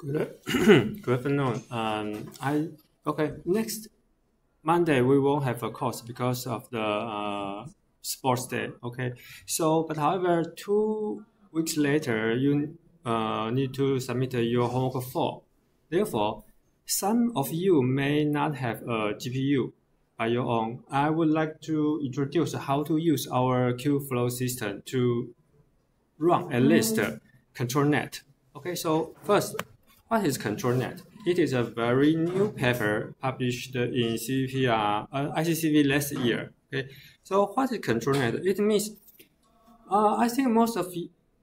Good afternoon. Next Monday we won't have a course because of the sports day. Okay, so but however, 2 weeks later you need to submit your homework form. Therefore, some of you may not have a GPU by your own. I would like to introduce how to use our Qflow system to run at least ControlNet. Okay, so first, what is ControlNet? It is a very new paper published in ICCV last year. Okay, so what is ControlNet? It means, I think most of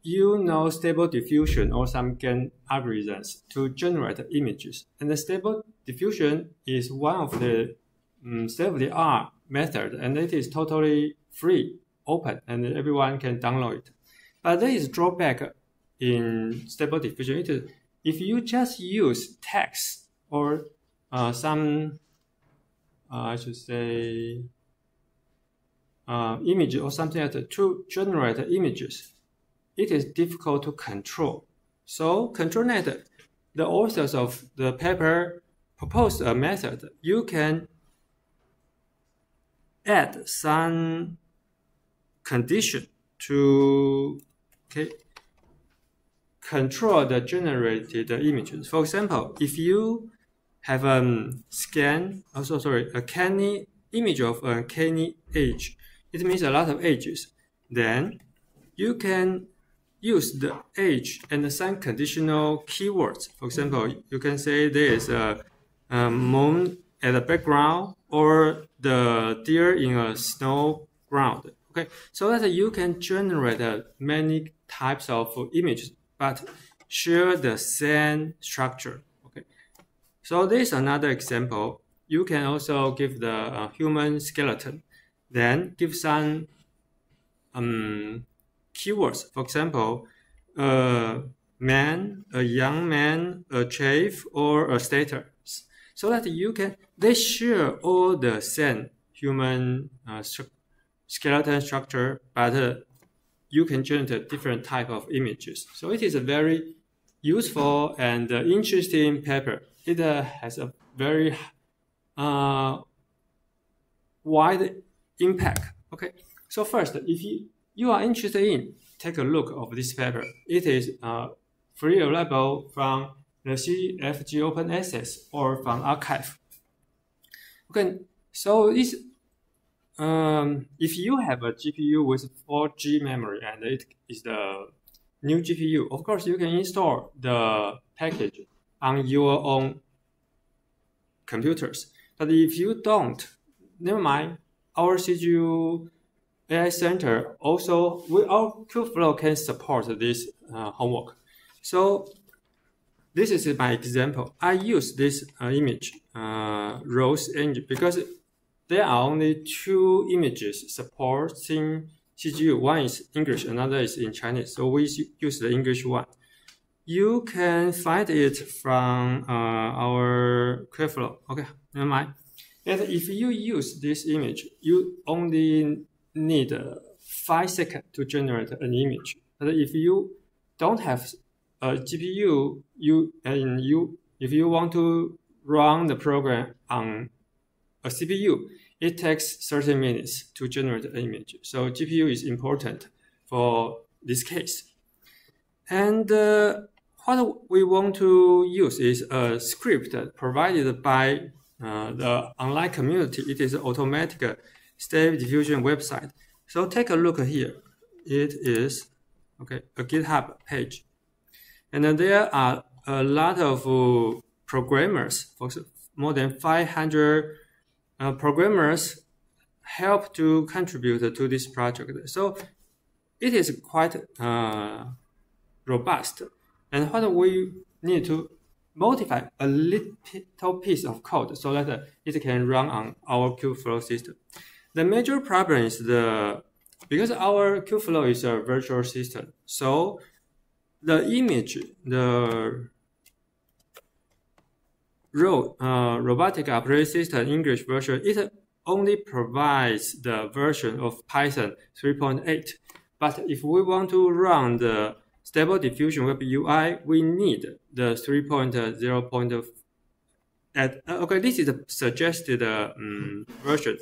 you know Stable Diffusion or some GAN algorithms to generate images. And the Stable Diffusion is one of the state-of-the-art method, and it is totally free, open, and everyone can download it. But there is a drawback in Stable Diffusion. It is, if you just use text or some, I should say, image or something like that to generate images, it is difficult to control. So ControlNet, the authors of the paper proposed a method. You can add some condition to control the generated images. For example, if you have a canny image of a canny edge, it means a lot of edges. Then you can use the edge and some conditional keywords. For example, you can say there is a moon at the background or the deer in a snow ground. Okay, so that you can generate many types of images, but share the same structure. Okay, so this is another example. You can also give the human skeleton, then give some keywords. For example, a man, a young man, a chief, or a status, so that they share all the same human skeleton structure, but you can generate different type of images. So it is a very useful and interesting paper. It has a very wide impact. Okay, so first, if you are interested in, take a look of this paper. It is free available from the CFG Open Access or from archive. Okay, so this if you have a GPU with 4G memory and it is the new GPU, of course you can install the package on your own computers. But if you don't, never mind. Our CGU AI Center also, our Qflow can support this homework. So this is my example. I use this image, Rose Engine, because there are only 2 images supporting CGU. One is English, another is in Chinese. So we use the English one. You can find it from our Qflow. Okay, never mind. And if you use this image, you only need 5 seconds to generate an image. But if you don't have a GPU, if you want to run the program on a CPU, it takes 30 minutes to generate an image. So GPU is important for this case. And what we want to use is a script provided by the online community. It is an automatic Stable Diffusion website. So take a look here. It is a GitHub page. And then there are a lot of programmers, more than 500 programmers help to contribute to this project. So it is quite robust. And what we need to modify a little piece of code so that it can run on our Qflow system. The major problem is because our Qflow is a virtual system, so the image, the robotic operating system English version, it only provides the version of Python 3.8. But if we want to run the Stable Diffusion Web UI, we need the 3.0. Okay, this is the suggested version.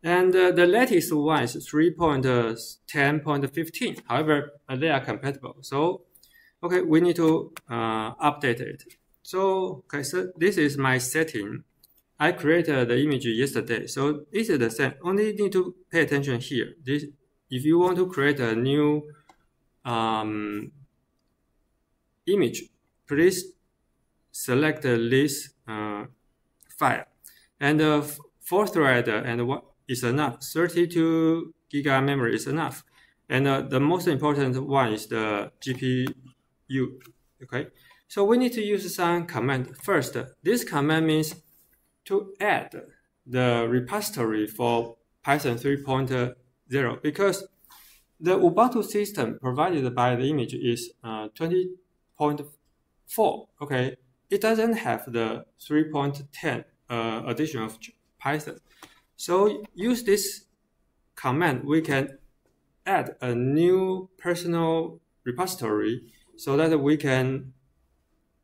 And the latest one is 3.10.15. However, they are compatible. So, okay, we need to update it. So, okay, so this is my setting. I created the image yesterday. So this is the same. Only need to pay attention here. This, if you want to create a new image, please select this file. And for thread and what is enough. 32 GB memory is enough. And the most important one is the GPU. Okay. So we need to use some command. First, this command means to add the repository for Python 3.0 because the Ubuntu system provided by the image is 20.4. Okay, it doesn't have the 3.10 addition of Python. So use this command, we can add a new personal repository so that we can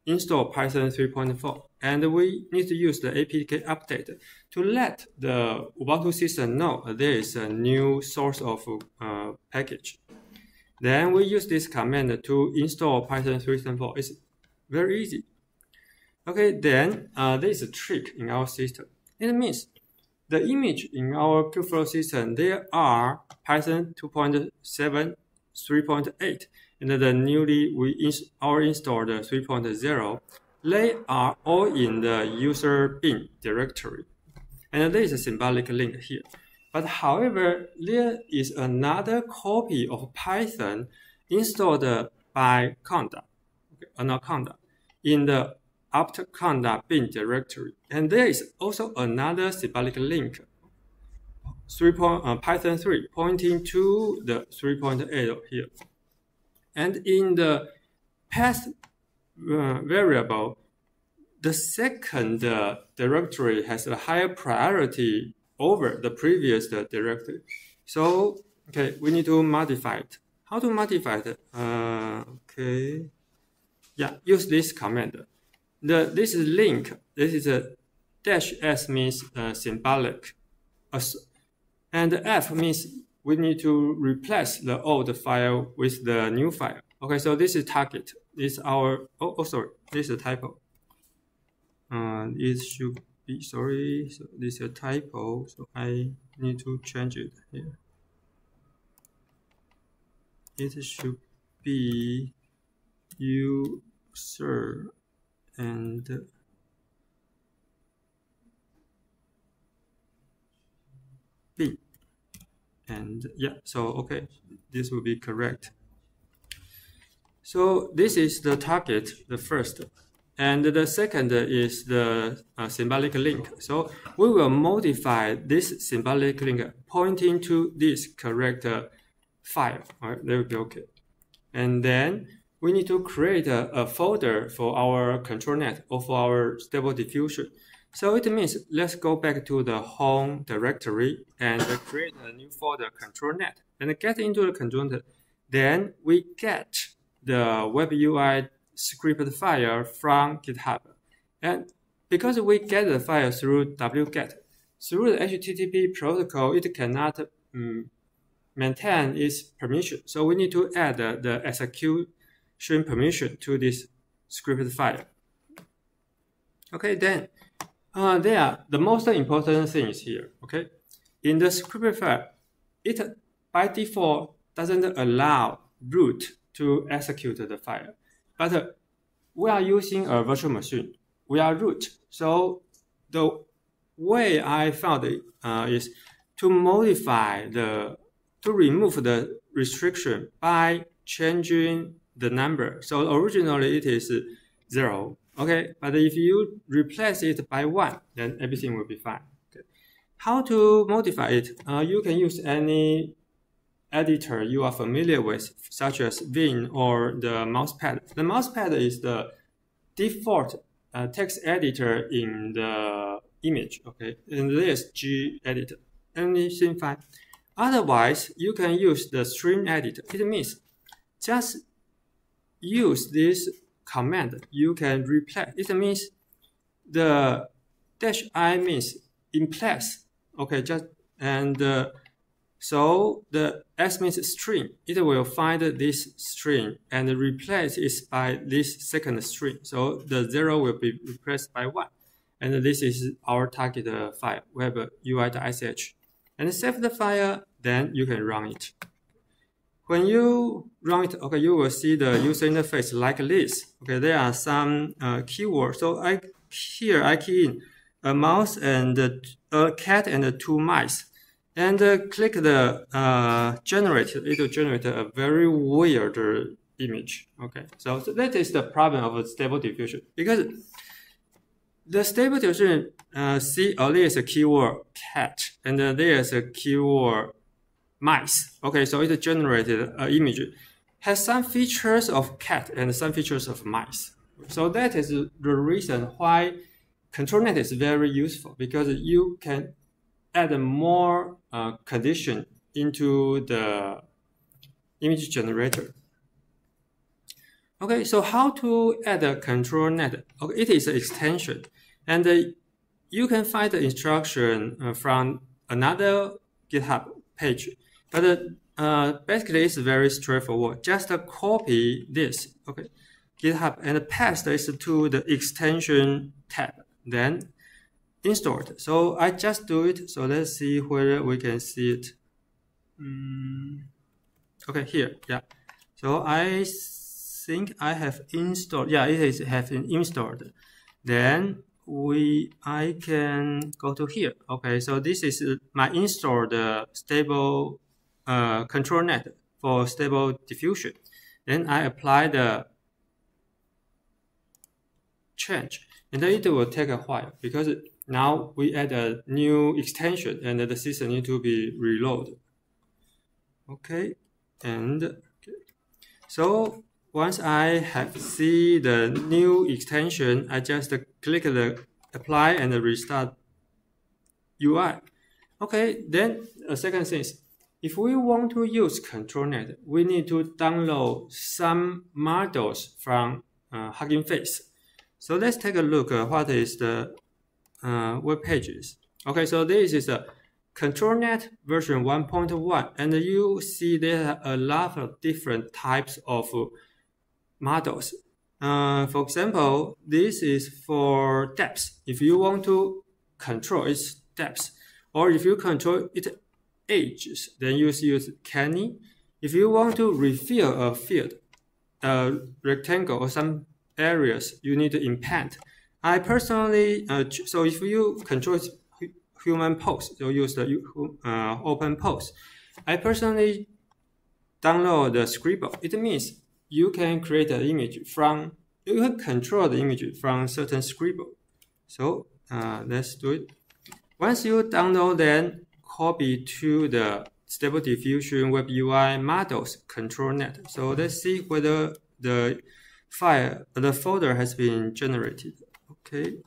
install Python 3.4. And we need to use the APK update to let the Ubuntu system know there is a new source of package. Then we use this command to install Python 3.4. It's very easy. Okay, then there is a trick in our system. It means the image in our Kubeflow system, there are Python 2.7, 3.8, and the newly we installed 3.0. They are all in the user bin directory. And there is a symbolic link here. But however, there is another copy of Python installed by Conda, Anaconda, in the apt-conda bin directory. And there is also another symbolic link, Python 3, pointing to the 3.8 here. And in the path variable, the second directory has a higher priority over the previous directory. So, okay, we need to modify it. How to modify it? Okay, yeah, use this command. This is link. This is a -s means symbolic, and F means we need to replace the old file with the new file. Okay, so this is target. This is our, sorry, this is a typo. It should be, sorry, so this is a typo, so I need to change it here. It should be user and B. And yeah, so okay, this will be correct. So this is the target, the first. And the second is the symbolic link. So we will modify this symbolic link pointing to this correct file. All right, that will be okay. And then we need to create a folder for our ControlNet or for our Stable Diffusion. So it means let's go back to the home directory and create a new folder, ControlNet, and get into the ControlNet. Then we get the web UI script file from GitHub. And because we get the file through wget, through the HTTP protocol, it cannot maintain its permission. So we need to add the execution permission to this script file. Okay, then the most important thing is here. Okay, in the script file, it by default doesn't allow root to execute the file. But we are using a virtual machine. We are root. So the way I found it is to modify to remove the restriction by changing the number. So originally it is 0. Okay, but if you replace it by 1, then everything will be fine. Okay. How to modify it? You can use any editor you are familiar with, such as Vim or the mousepad. The mousepad is the default text editor in the image, okay? And this gedit, anything fine. Otherwise, you can use the stream editor. It means just use this command, you can replace. It means the -i means in place. Okay, so the s means string. It will find this string and replace it by this second string. So the 0 will be replaced by 1. And this is our target file. We have a ui.sh. And save the file, then you can run it. When you run it, okay, you will see the user interface like this. Okay, there are some keywords. So here I key in a mouse and a cat and 2 mice. And click the generate. It will generate a very weird image. Okay, so that is the problem of stable diffusion, because the stable diffusion see there is a keyword cat and there is a keyword mice. Okay, so it generated an image has some features of cat and some features of mice. So that is the reason why ControlNet is very useful, because you can add more condition into the image generator. Okay, so how to add a ControlNet? Okay, it is an extension, and you can find the instruction from another GitHub page. But basically, it's very straightforward. Just copy this, okay, GitHub, and paste this to the extension tab. Then install it. So I just do it. So let's see whether we can see it. Okay, here, yeah. So I think I have installed. Yeah, it is have been installed. Then I can go to here. Okay, so this is my installed stable ControlNet for stable diffusion. Then I apply the change, and then it will take a while because now we add a new extension and the system need to be reloaded. Okay, and okay. So once I have see the new extension, I just click the apply and restart UI. Okay, then a second thing is, if we want to use ControlNet, we need to download some models from Hugging Face. So let's take a look at what is the web pages. Okay, so this is a ControlNet version 1.1, and you see there are a lot of different types of models. For example, this is for depth. If you want to control its depth, or if you control its edges, then you use Canny. If you want to refill a field, a rectangle or some areas, you need to implant. I personally, so if you control human pose, you use the open pose. I personally download the Scribble. It means you can create an image from, you can control the image from certain Scribble. So let's do it. Once you download, then copy to the Stable Diffusion Web UI Models ControlNet. So let's see whether the file, the folder has been generated. Okay.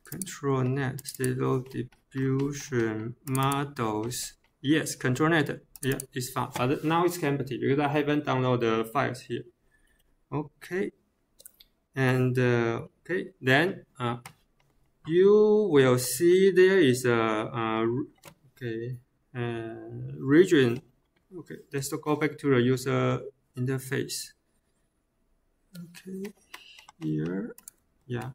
ControlNet Stable Diffusion Models. Yes, ControlNet. Yeah, it's found. But now it's empty because I haven't downloaded the files here. Okay. And okay, then you will see there is a region. Okay, let's go back to the user interface. Okay, here, yeah.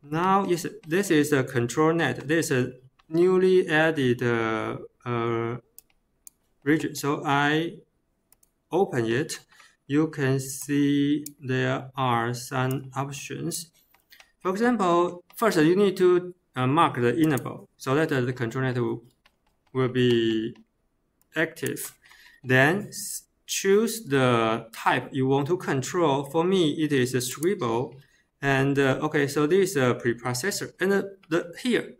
Now, yes, this is a ControlNet. This is a newly added region. So I open it. You can see there are some options. For example, first you need to mark the enable so that the ControlNet will be active. Then choose the type you want to control. For me, it is a Scribble. And okay, so this is a preprocessor. And here,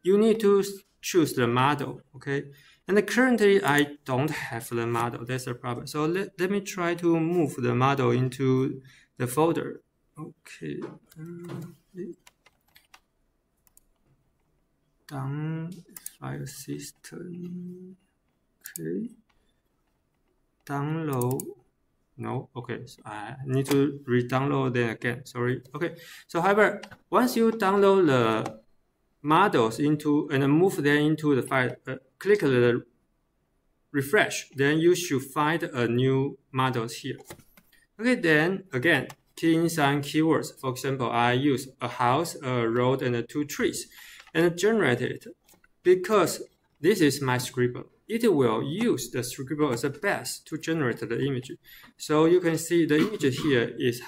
you need to choose the model. Okay. And currently, I don't have the model. That's the problem. So let me try to move the model into the folder. Okay. Down file system. Okay. download. No, okay, so I need to re-download them again. Sorry. Okay, so however, once you download the models into and move them into the file, click the refresh, then you should find a new models here. Okay, then again, key in some keywords. For example, I use a house, a road, and 2 trees, and generate it. Because this is my scribble, it will use the scribble as a base to generate the image. So you can see the image here is,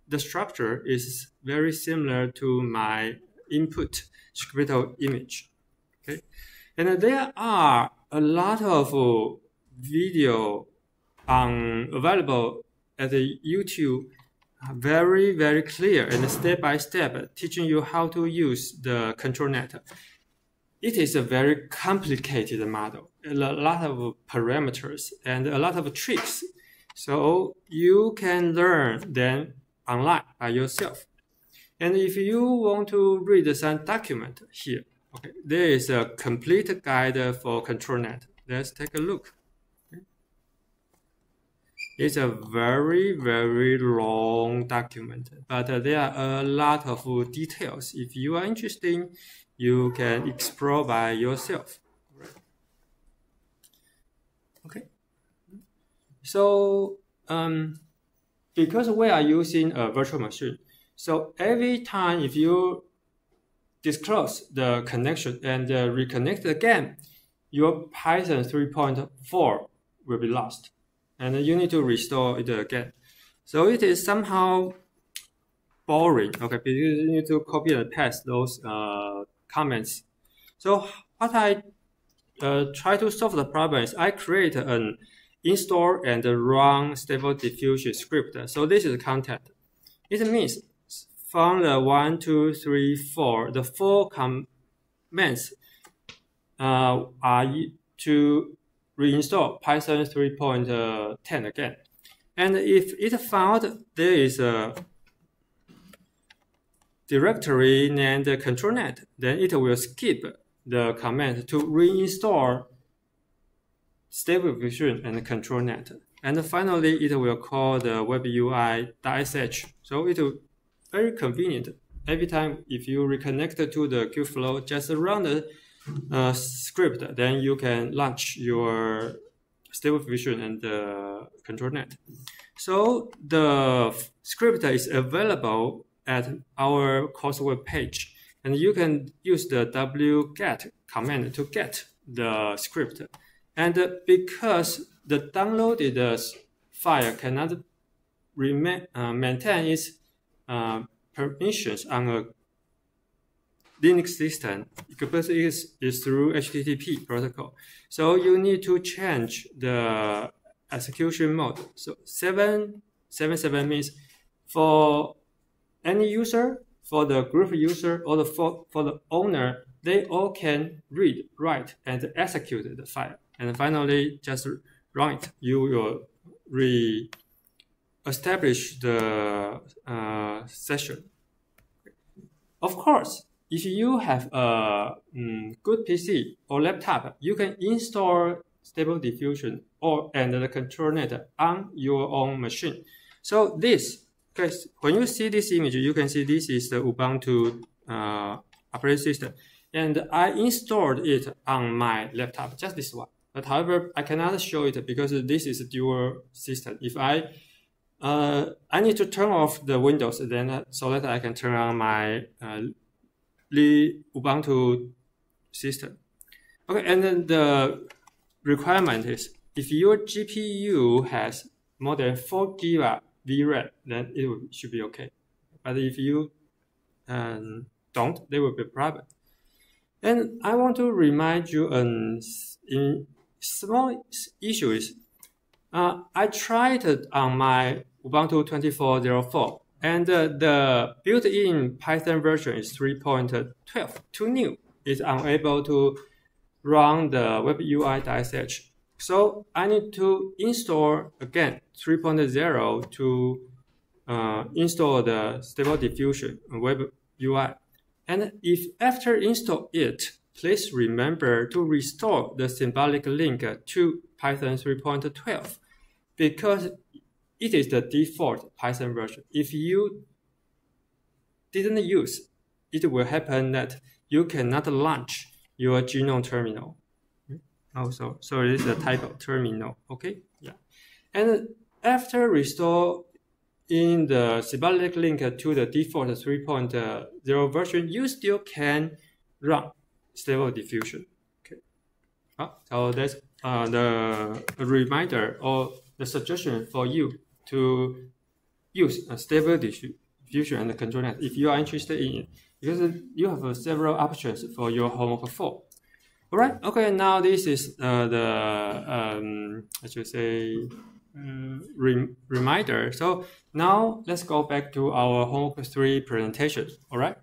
the structure is very similar to my input scribble image. Okay, and there are a lot of video available at the YouTube, very clear and step by step teaching you how to use the ControlNet. It is a very complicated model, a lot of parameters and a lot of tricks. So you can learn them online by yourself. And if you want to read some document here, okay, there is a complete guide for ControlNet. Let's take a look. It's a very long document, but there are a lot of details. If you are interested, you can explore by yourself. Okay. So because we are using a virtual machine, so every time if you disclose the connection and reconnect again, your Python 3.4 will be lost. And you need to restore it again. So it is somehow boring, okay, because you need to copy and paste those comments. So what I try to solve the problem is I create an install and run Stable Diffusion script. So this is the content. It means from the 1, 2, 3, 4, the 4 commands are to reinstall Python 3.10 again. And if it found there is a directory named ControlNet, then it will skip the command to reinstall Stable Diffusion and ControlNet. And finally, it will call the webui.sh. So it will very convenient. Every time if you reconnect to the Kubeflow, just run the script, then you can launch your Stable Diffusion and ControlNet. So the script is available at our course web page, and you can use the wget command to get the script. And because the downloaded file cannot maintain its permissions on a Linux system, because it is through HTTP protocol. So you need to change the execution mode. So 777 means for any user, for the group user, or for the owner, they all can read, write, and execute the file. And finally, just run it. You will re-establish the session. Of course, if you have a good PC or laptop, you can install Stable Diffusion and the ControlNet on your own machine. So this, guys, when you see this image, you can see this is the Ubuntu operating system. And I installed it on my laptop, just this one. But however, I cannot show it because this is a dual system. If I need to turn off the Windows, then so that I can turn on my Ubuntu system. Okay, and then the requirement is if your GPU has more than 4 GB VRAM, then it should be okay. But if you don't, there will be a problem. And I want to remind you in small issue is I tried it on my Ubuntu 24.04. And the built-in Python version is 3.12. Too new. It's unable to run the webui.sh. So I need to install again 3.0 to install the Stable Diffusion web UI. And if after install it, please remember to restore the symbolic link to Python 3.12. because it is the default Python version. If you didn't use, it will happen that you cannot launch your GNOME terminal. Also, so it is a type of terminal. Okay, yeah. And after restore in the symbolic link to the default 3.0 version, you still can run Stable Diffusion. Okay. So that's the reminder or the suggestion for you to use a Stable Diffusion and ControlNet if you are interested in it, because you have several options for your homework 4. All right. Okay. Now this is I should say reminder. So now let's go back to our homework 3 presentation. All right.